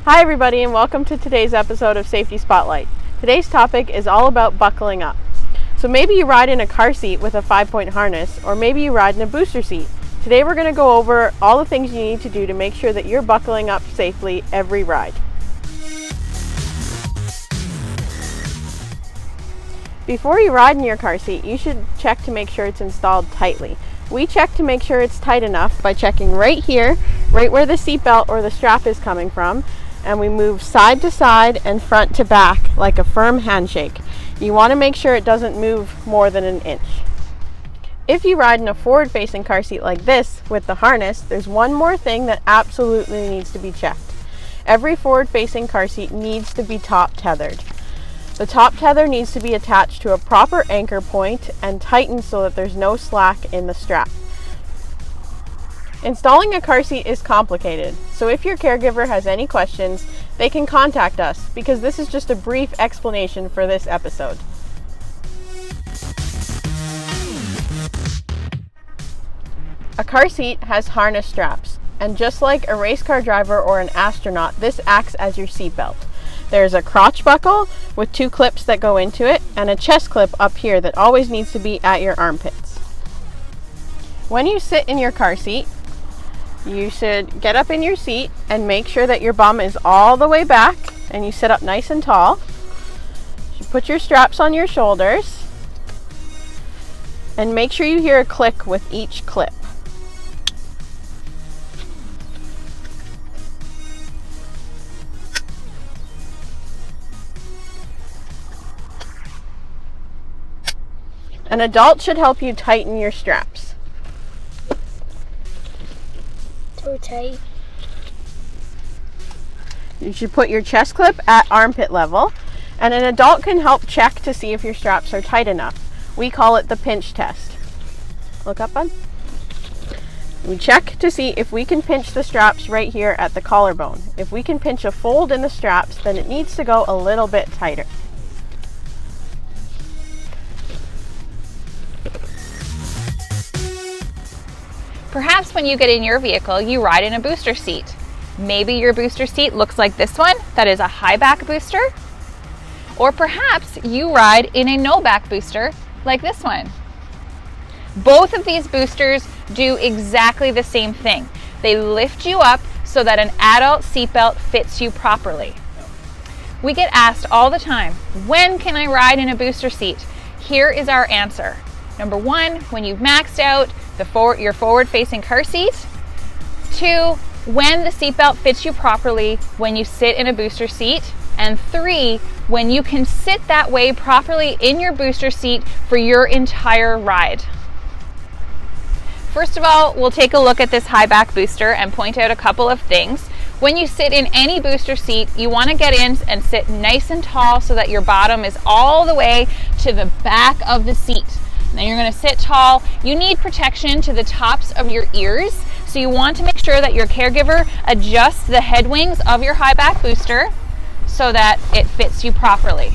Hi everybody, and welcome to today's episode of Safety Spotlight. Today's topic is all about buckling up. So maybe you ride in a car seat with a 5-point harness, or maybe you ride in a booster seat. Today we're going to go over all the things you need to do to make sure that you're buckling up safely every ride. Before you ride in your car seat, you should check to make sure it's installed tightly. We check to make sure it's tight enough by checking right here, right where the seatbelt or the strap is coming from, and we move side to side and front to back like a firm handshake. You want to make sure it doesn't move more than an inch. If you ride in a forward-facing car seat like this with the harness, there's one more thing that absolutely needs to be checked. Every forward-facing car seat needs to be top tethered. The top tether needs to be attached to a proper anchor point and tightened so that there's no slack in the strap. Installing a car seat is complicated, so if your caregiver has any questions, they can contact us because this is just a brief explanation for this episode. A car seat has harness straps, and just like a race car driver or an astronaut, this acts as your seatbelt. There's a crotch buckle with 2 clips that go into it and a chest clip up here that always needs to be at your armpits. When you sit in your car seat, you should get up in your seat and make sure that your bum is all the way back and you sit up nice and tall. You put your straps on your shoulders and make sure you hear a click with each clip. An adult should help you tighten your straps. Too tight. You should put your chest clip at armpit level, and an adult can help check to see if your straps are tight enough. We call it the pinch test. Look up, bud. We check to see if we can pinch the straps right here at the collarbone. If we can pinch a fold in the straps, then it needs to go a little bit tighter. Perhaps when you get in your vehicle, you ride in a booster seat. Maybe your booster seat looks like this one, that is a high back booster. Or perhaps you ride in a no back booster like this one. Both of these boosters do exactly the same thing. They lift you up so that an adult seatbelt fits you properly. We get asked all the time, when can I ride in a booster seat? Here is our answer. Number 1, when you've maxed out your forward-facing car seat. 2, when the seatbelt fits you properly when you sit in a booster seat. And 3, when you can sit that way properly in your booster seat for your entire ride. First of all, we'll take a look at this high back booster and point out a couple of things. When you sit in any booster seat, you want to get in and sit nice and tall so that your bottom is all the way to the back of the seat. Now you're going to sit tall. You need protection to the tops of your ears, so you want to make sure that your caregiver adjusts the head wings of your high back booster so that it fits you properly.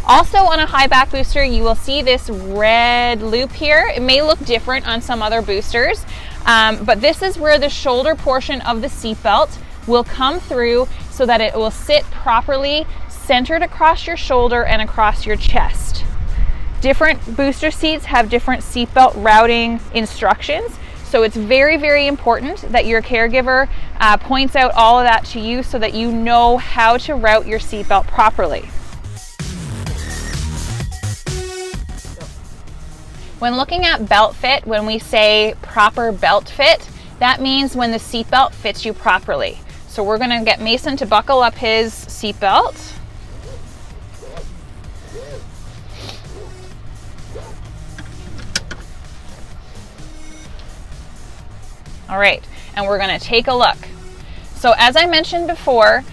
Also on a high back booster, you will see this red loop here. It may look different on some other boosters, but this is where the shoulder portion of the seatbelt will come through so that it will sit properly centered across your shoulder and across your chest. Different booster seats have different seatbelt routing instructions, so it's very, very important that your caregiver points out all of that to you so that you know how to route your seatbelt properly. When looking at belt fit, when we say proper belt fit, that means when the seatbelt fits you properly. So we're going to get Mason to buckle up his seatbelt. All right, and we're going to take a look. So as I mentioned before,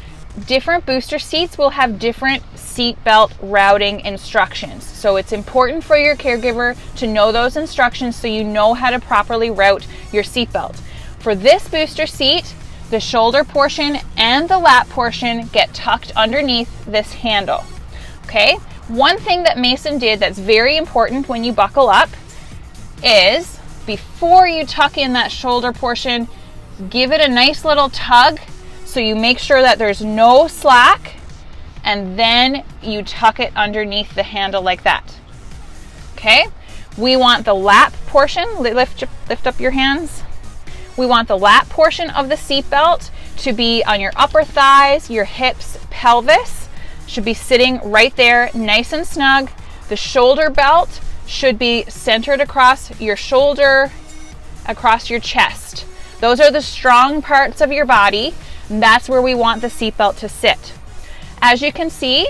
different booster seats will have different seatbelt routing instructions. So it's important for your caregiver to know those instructions so you know how to properly route your seatbelt. For this booster seat, the shoulder portion and the lap portion get tucked underneath this handle. Okay? One thing that Mason did that's very important when you buckle up is before you tuck in that shoulder portion, give it a nice little tug So you make sure that there's no slack, and then you tuck it underneath the handle like that. Okay? We want the lap portion, lift up your hands. We want the lap portion of the seatbelt to be on your upper thighs, your hips, pelvis. Should be sitting right there, nice and snug. The shoulder belt should be centered across your shoulder, across your chest. Those are the strong parts of your body. And that's where we want the seatbelt to sit. As you can see,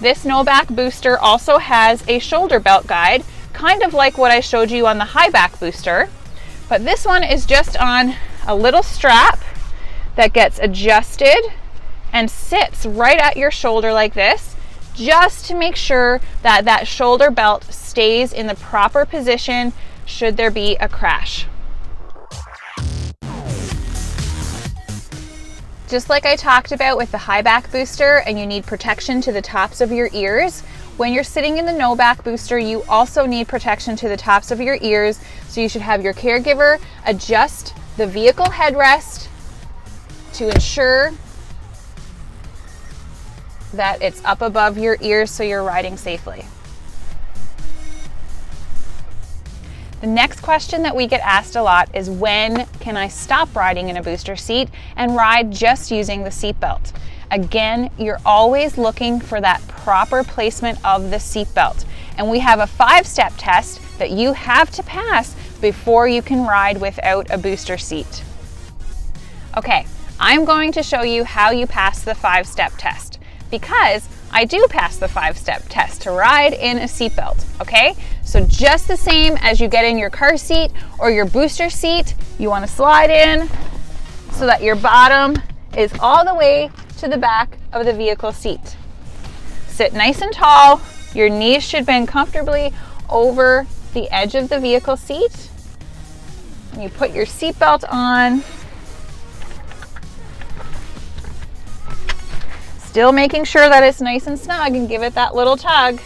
this no-back booster also has a shoulder belt guide, kind of like what I showed you on the high back booster. But this one is just on a little strap that gets adjusted and sits right at your shoulder like this, just to make sure that that shoulder belt stays in the proper position should there be a crash. Just like I talked about with the high back booster, and you need protection to the tops of your ears, when you're sitting in the no back booster, you also need protection to the tops of your ears. So you should have your caregiver adjust the vehicle headrest to ensure that it's up above your ears so you're riding safely. The next question that we get asked a lot is, when can I stop riding in a booster seat and ride just using the seatbelt? Again, you're always looking for that proper placement of the seatbelt. And we have a 5-step test that you have to pass before you can ride without a booster seat. Okay, I'm going to show you how you pass the 5-step test, because I do pass the 5-step test to ride in a seatbelt, okay? So just the same as you get in your car seat or your booster seat, you want to slide in so that your bottom is all the way to the back of the vehicle seat. Sit nice and tall. Your knees should bend comfortably over the edge of the vehicle seat. And you put your seatbelt on. Still making sure that it's nice and snug, and give it that little tug.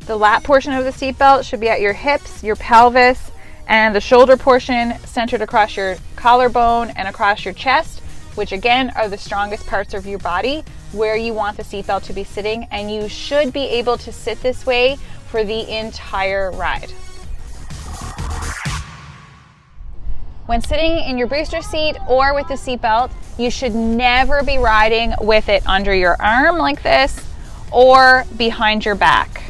The lap portion of the seatbelt should be at your hips, your pelvis, and the shoulder portion centered across your collarbone and across your chest, which again are the strongest parts of your body where you want the seatbelt to be sitting, and you should be able to sit this way for the entire ride. When sitting in your booster seat or with the seatbelt, you should never be riding with it under your arm like this or behind your back.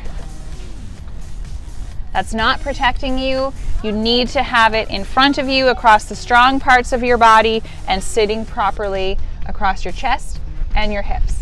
That's not protecting you. You need to have it in front of you across the strong parts of your body and sitting properly across your chest and your hips.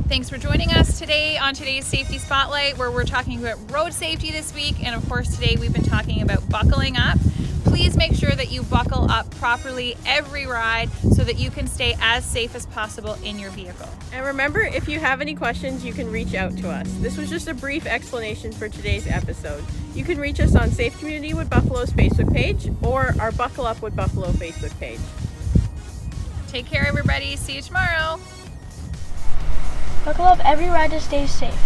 Thanks for joining us today on today's Safety Spotlight, where we're talking about road safety this week. And of course, today we've been talking about buckling up. Please make sure that you buckle up properly every ride so that you can stay as safe as possible in your vehicle. And remember, if you have any questions, you can reach out to us. This was just a brief explanation for today's episode. You can reach us on Safe Community Wood Buffalo's Facebook page or our Buckle Up Wood Buffalo Facebook page. Take care, everybody. See you tomorrow. Buckle up every ride to stay safe.